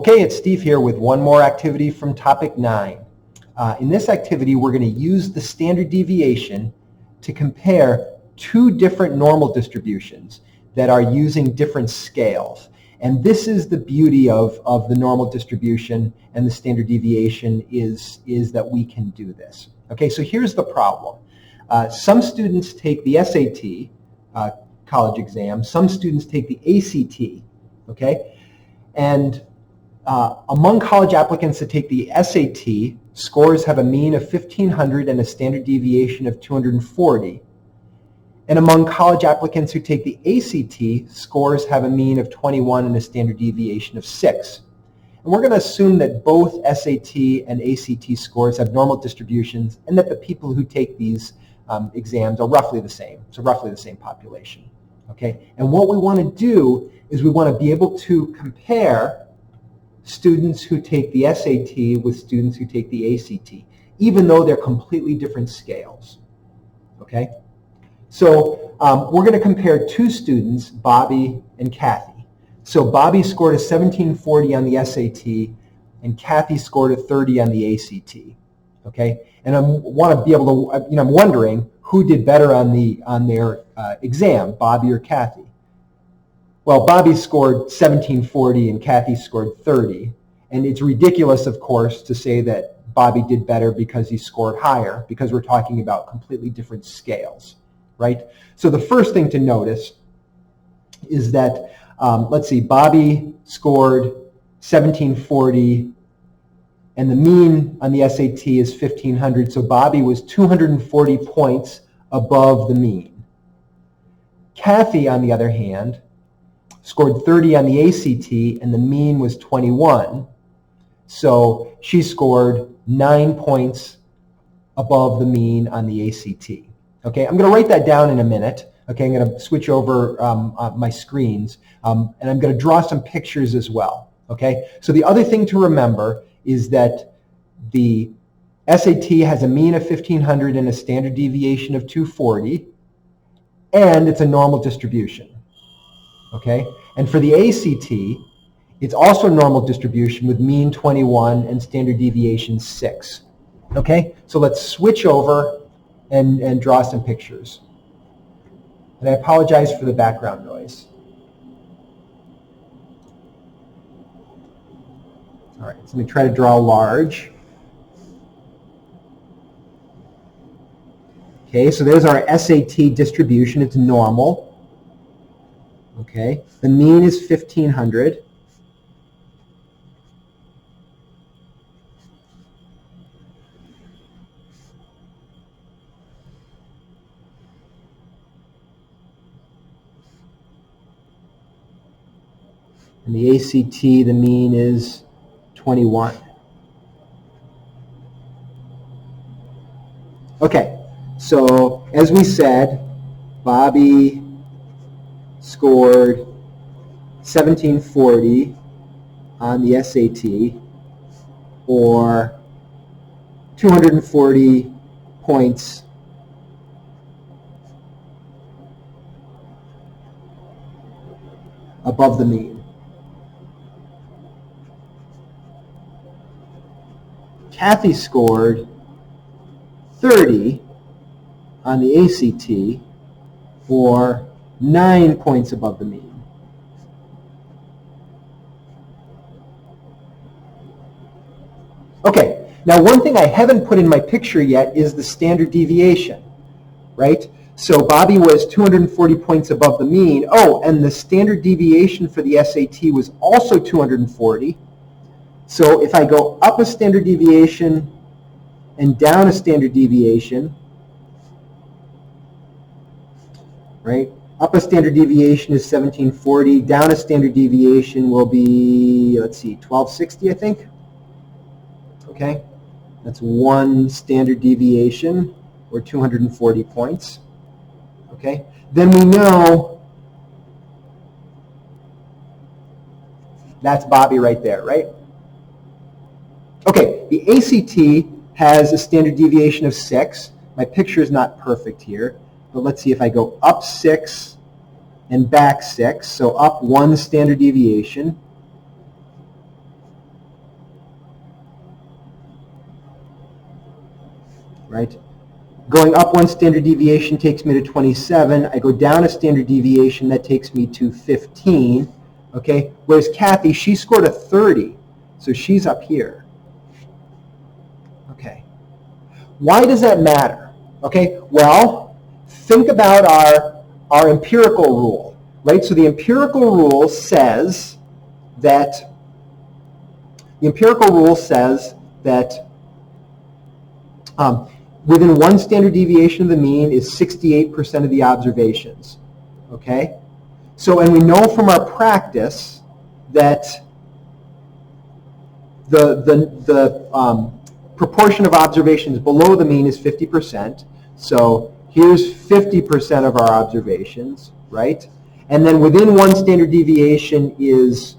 Okay, it's Steve here with one more activity from topic 9. In this activity, we're going to use the standard deviation to compare two different normal distributions that are using different scales. And this is the beauty of the normal distribution and the standard deviation is that we can do this. Okay, so here's the problem. Some students take the SAT, college exam. Some students take the ACT, okay? And among college applicants that take the SAT, scores have a mean of 1,500 and a standard deviation of 240. And among college applicants who take the ACT, scores have a mean of 21 and a standard deviation of 6. And we're going to assume that both SAT and ACT scores have normal distributions and that the people who take these exams are roughly the same, so roughly the same population. Okay? And what we want to do is we want to be able to compare students who take the SAT with students who take the ACT, even though they're completely different scales. Okay? So we're going to compare two students, Bobby and Kathy. So Bobby scored a 1740 on the SAT, and Kathy scored a 30 on the ACT. Okay? And I want to be able to, I'm wondering who did better on their exam, Bobby or Kathy. Well, Bobby scored 1740 and Kathy scored 30. And it's ridiculous, of course, to say that Bobby did better because he scored higher, because we're talking about completely different scales, right? So the first thing to notice is that, let's see, Bobby scored 1740 and the mean on the SAT is 1,500. So Bobby was 240 points above the mean. Kathy, on the other hand, scored 30 on the ACT, and the mean was 21. So she scored 9 points above the mean on the ACT. Okay, I'm going to write that down in a minute. Okay, I'm going to switch over my screens, and I'm going to draw some pictures as well. Okay, so the other thing to remember is that the SAT has a mean of 1,500 and a standard deviation of 240, and it's a normal distribution. Okay, and for the ACT, it's also a normal distribution with mean 21 and standard deviation 6. Okay, so let's switch over and draw some pictures. And I apologize for the background noise. All right, so let me try to draw large. Okay, so there's our SAT distribution. It's normal. Okay, the mean is 1,500. And the ACT, the mean is 21. Okay, so as we said, Bobby scored 1740 on the SAT, or 240 points above the mean. Kathy scored 30 on the ACT, or 9 points above the mean. Okay, now one thing I haven't put in my picture yet is the standard deviation, right? So Bobby was 240 points above the mean. Oh, and the standard deviation for the SAT was also 240. So if I go up a standard deviation and down a standard deviation, right? Up a standard deviation is 1740. Down a standard deviation will be, let's see, 1260, I think. Okay, that's one standard deviation, or 240 points. Okay, then we know that's Bobby right there, right? Okay, the ACT has a standard deviation of 6. My picture is not perfect here, but let's see if I go up 6 and back 6, so up 1 standard deviation. right? Going up one standard deviation takes me to 27. I go down a standard deviation, that takes me to 15, okay? Whereas Kathy, she scored a 30, so she's up here. Okay. Why does that matter? Okay, well, think about our empirical rule, right? So the empirical rule says that within one standard deviation of the mean is 68% of the observations, okay? So, and we know from our practice that the proportion of observations below the mean is 50%. So here's 50% of our observations, right? And then within one standard deviation is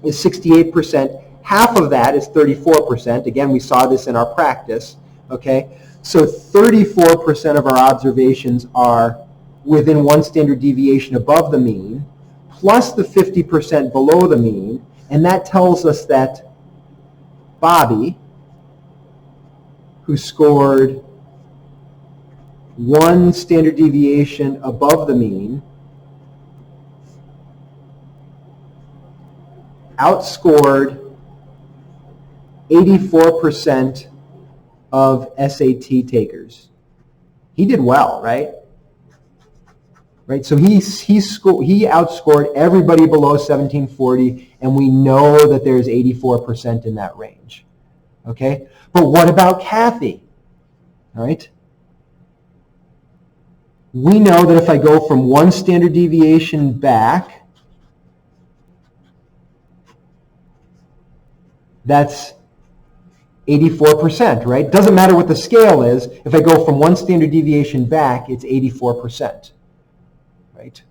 68%. Half of that is 34%. Again, we saw this in our practice, okay? So 34% of our observations are within one standard deviation above the mean, plus the 50% below the mean, and that tells us that Bobby, who scored one standard deviation above the mean, outscored 84% of SAT takers. He did well, right? Right. So he outscored everybody below 1740, and we know that there's 84% in that range. Okay. But what about Kathy? All right. We know that if I go from one standard deviation back, that's 84%, right? Doesn't matter what the scale is. If I go from one standard deviation back, it's 84%, right?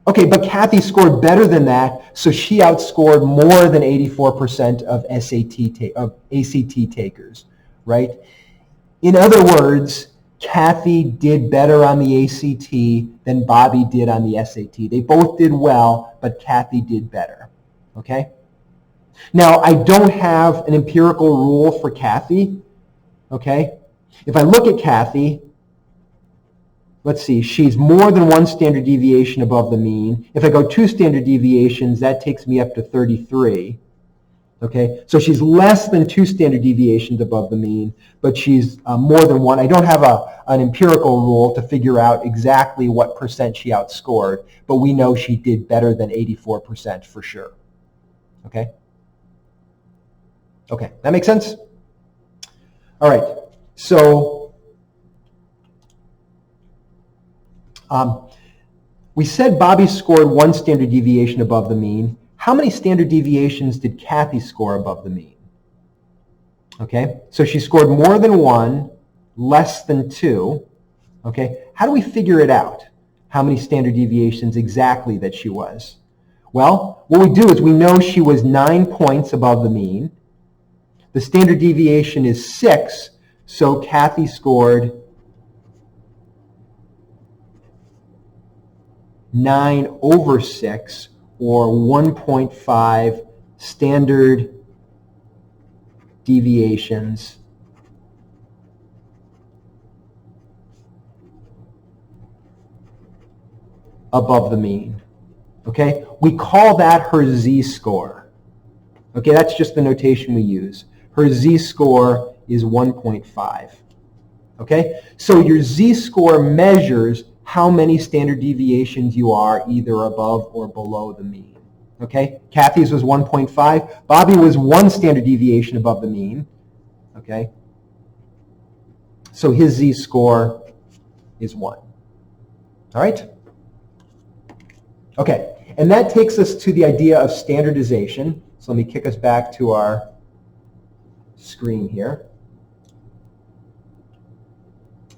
Okay, but Kathy scored better than that, so she outscored more than 84% of ACT takers, right? In other words, Kathy did better on the ACT than Bobby did on the SAT. They both did well, but Kathy did better, okay? Now, I don't have an empirical rule for Kathy, okay? If I look at Kathy, let's see, she's more than one standard deviation above the mean. If I go 2 standard deviations, that takes me up to 33, okay? So she's less than 2 standard deviations above the mean, but she's more than one. I don't have an empirical rule to figure out exactly what percent she outscored, but we know she did better than 84% for sure, okay? Okay, that makes sense? All right, so we said Bobby scored 1 standard deviation above the mean. How many standard deviations did Kathy score above the mean? Okay, so she scored more than 1, less than 2. Okay, how do we figure it out? How many standard deviations exactly that she was? Well, what we do is we know she was 9 points above the mean. The standard deviation is 6, so Kathy scored 9/6, or 1.5 standard deviations above the mean. Okay, we call that her z-score. Okay, that's just the notation we use. Her z-score is 1.5. Okay, so your z-score measures how many standard deviations you are either above or below the mean. Okay, Kathy's was 1.5. Bobby was 1 standard deviation above the mean. Okay, so his z-score is 1. All right? Okay, and that takes us to the idea of standardization. So let me kick us back to our screen here.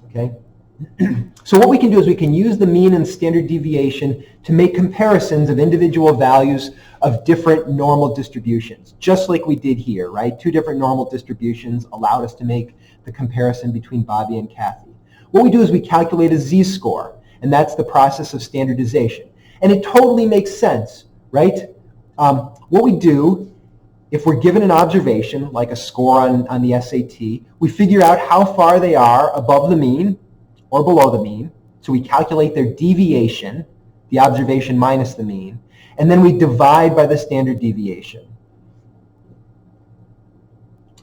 Okay. So what we can do is we can use the mean and standard deviation to make comparisons of individual values of different normal distributions, just like we did here, right? 2 different normal distributions allowed us to make the comparison between Bobby and Kathy. What we do is we calculate a z-score, and that's the process of standardization. And it totally makes sense, right? What we do if we're given an observation, like a score on the SAT, we figure out how far they are above the mean or below the mean. So we calculate their deviation, the observation minus the mean, and then we divide by the standard deviation.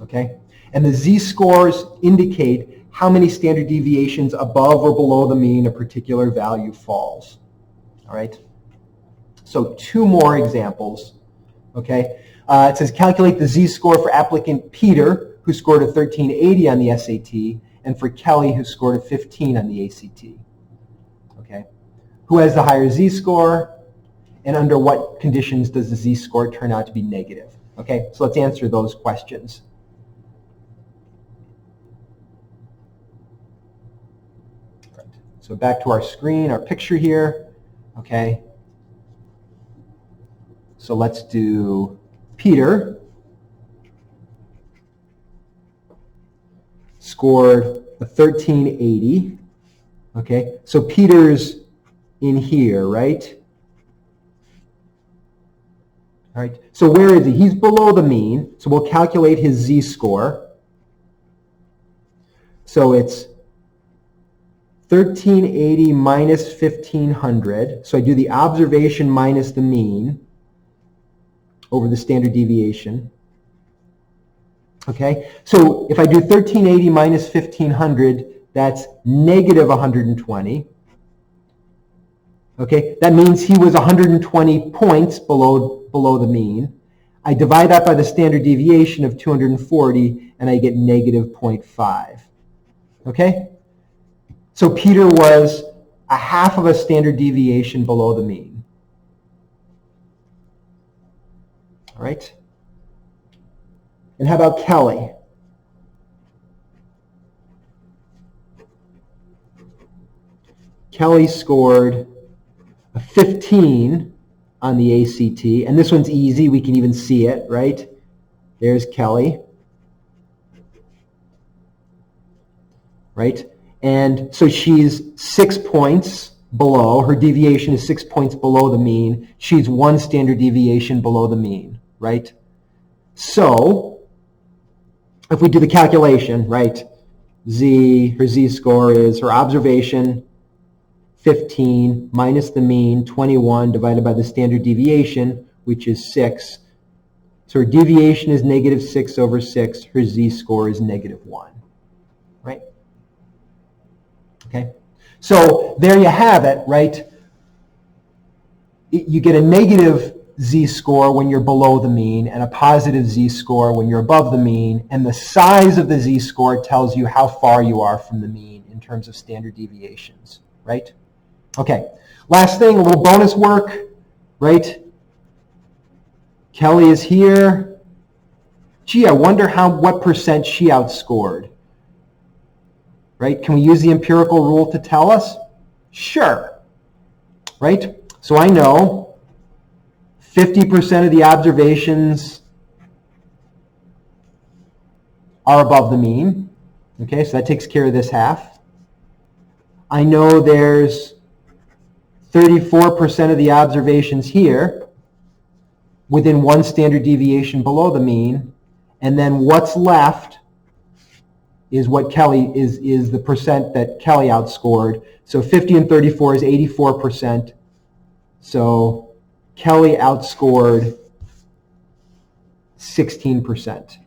Okay? And the z-scores indicate how many standard deviations above or below the mean a particular value falls. All right? So 2 more examples. Okay? It says calculate the z-score for applicant Peter, who scored a 1380 on the SAT, and for Kelly, who scored a 15 on the ACT. Okay? Who has the higher z-score, and under what conditions does the z-score turn out to be negative? Okay? So let's answer those questions. So back to our screen, our picture here. Okay? So let's do Peter scored a 1380. Okay, so Peter's in here, right? All right, so where is he? He's below the mean, so we'll calculate his z-score. So it's 1380 minus 1500. So I do the observation minus the mean over the standard deviation. Okay, so if I do 1380 minus 1500, that's negative 120. Okay, that means he was 120 points below the mean. I divide that by the standard deviation of 240, and I get negative 0.5. Okay, so Peter was a half of a standard deviation below the mean. All right. And how about Kelly? Kelly scored a 15 on the ACT, and this one's easy. We can even see it, right? There's Kelly. Right? And so she's 6 points below. Her deviation is 6 points below the mean. She's 1 standard deviation below the mean. Right? So, if we do the calculation, right, her z-score is her observation, 15, minus the mean, 21, divided by the standard deviation, which is 6. So her deviation is negative 6 over 6. Her z-score is negative 1. Right? Okay? So, there you have it, right? You get a negative z-score when you're below the mean and a positive z-score when you're above the mean, and the size of the z-score tells you how far you are from the mean in terms of standard deviations, right? Okay, last thing, a little bonus work, right? Kelly is here. Gee, I wonder what percent she outscored, right? Can we use the empirical rule to tell us? Sure, right? So I know 50% of the observations are above the mean. Okay, so that takes care of this half. I know there's 34% of the observations here within 1 standard deviation below the mean, and then what's left is what Kelly is the percent that Kelly outscored. So 50 and 34 is 84%. So Kelly outscored 16%.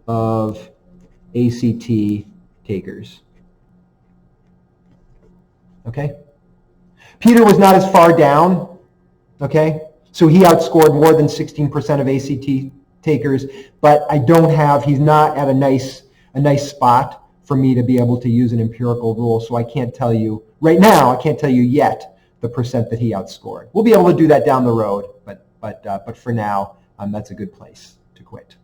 Of ACT takers. Okay? Peter was not as far down. Okay? So he outscored more than 16% of ACT takers, but he's not at a nice spot for me to be able to use an empirical rule, so I can't tell you, right now, I can't tell you yet the percent that he outscored. We'll be able to do that down the road, but for now, that's a good place to quit.